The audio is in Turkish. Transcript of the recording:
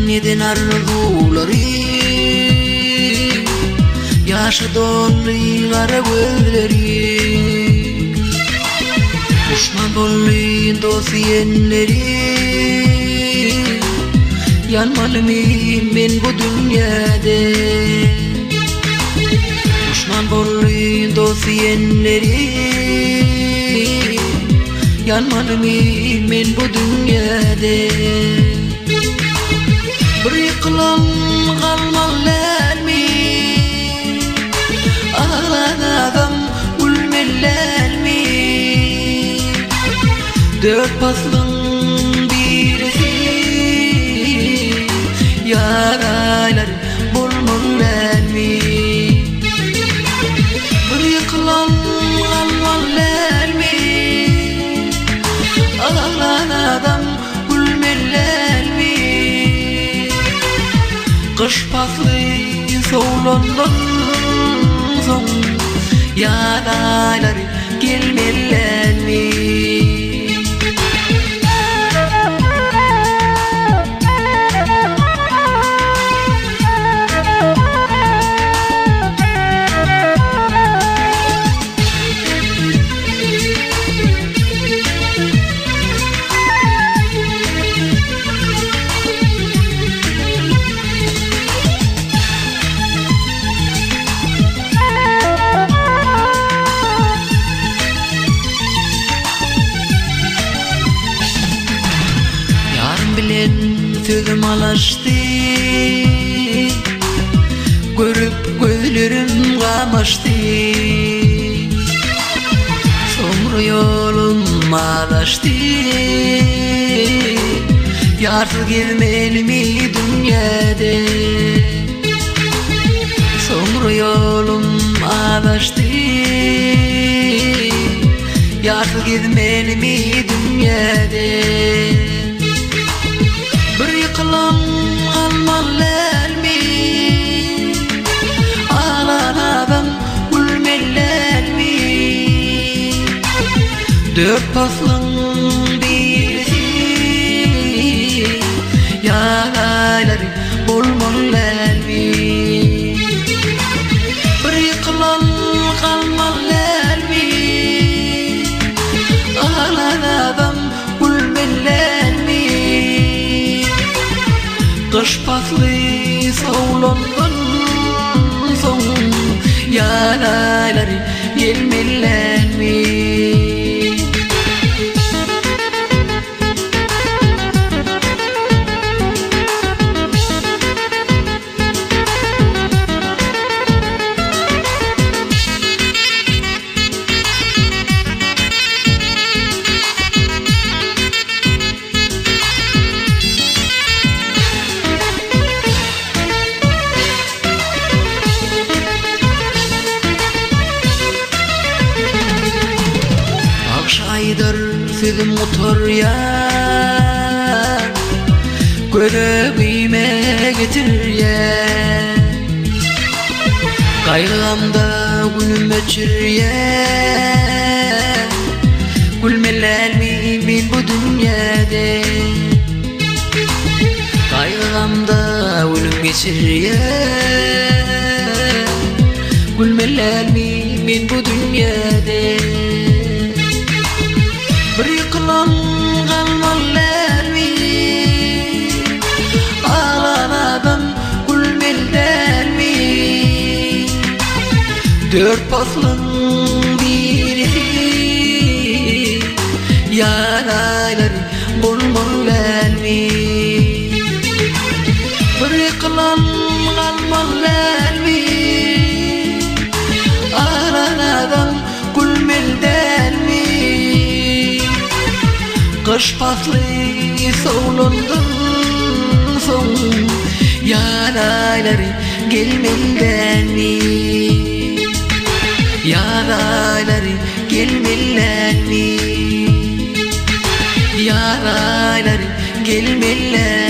Neden arzuları yaşadığını kara gözleri düşman doluyun dosiyenleri yanmalı mıyım ben bu dünyada düşman doluyun dosiyenleri yanmalı mıyım ben bu dünyada بريقلن غالمالمي أغلى ذم والملالمي dört paslan birisi yaralar bulmurlarmi بريقلن غالمالمي أغلى ذم والملالمي Kış paslı soğulandan son yaralar gelmelermi Sözüm alaştı görüp gözlerim kamaştı sonra yolum alaştı yarsız gelmeli mi dünyada sonra yolum alaştı yarsız gelmeli mi dünyada بريقلن غالمالمي على نابم والملالمي dört paslan birisi yaralar bulmurlarmi بريقلن غالمالمي على نابم والملالمي Kış paslı soğulandan son yaralar gelmelermi Aydır sözüm otur ya Göreğime getir ya Kaygılamda günüm geçir ya Gülmelermi bil bu dünyada Kaygılamda günüm geçir ya Gülmelermi bil bu dünyada بريقلن غالمالمي على نابم والملالمي dört paslan birisi yaralar bulmurlarmi بريقلن غالمالمي على نابم والملالمي Kış paslı soğulundun son Yarayları gelmeliler mi? Yarayları gelmeliler mi? Yarayları gelmeliler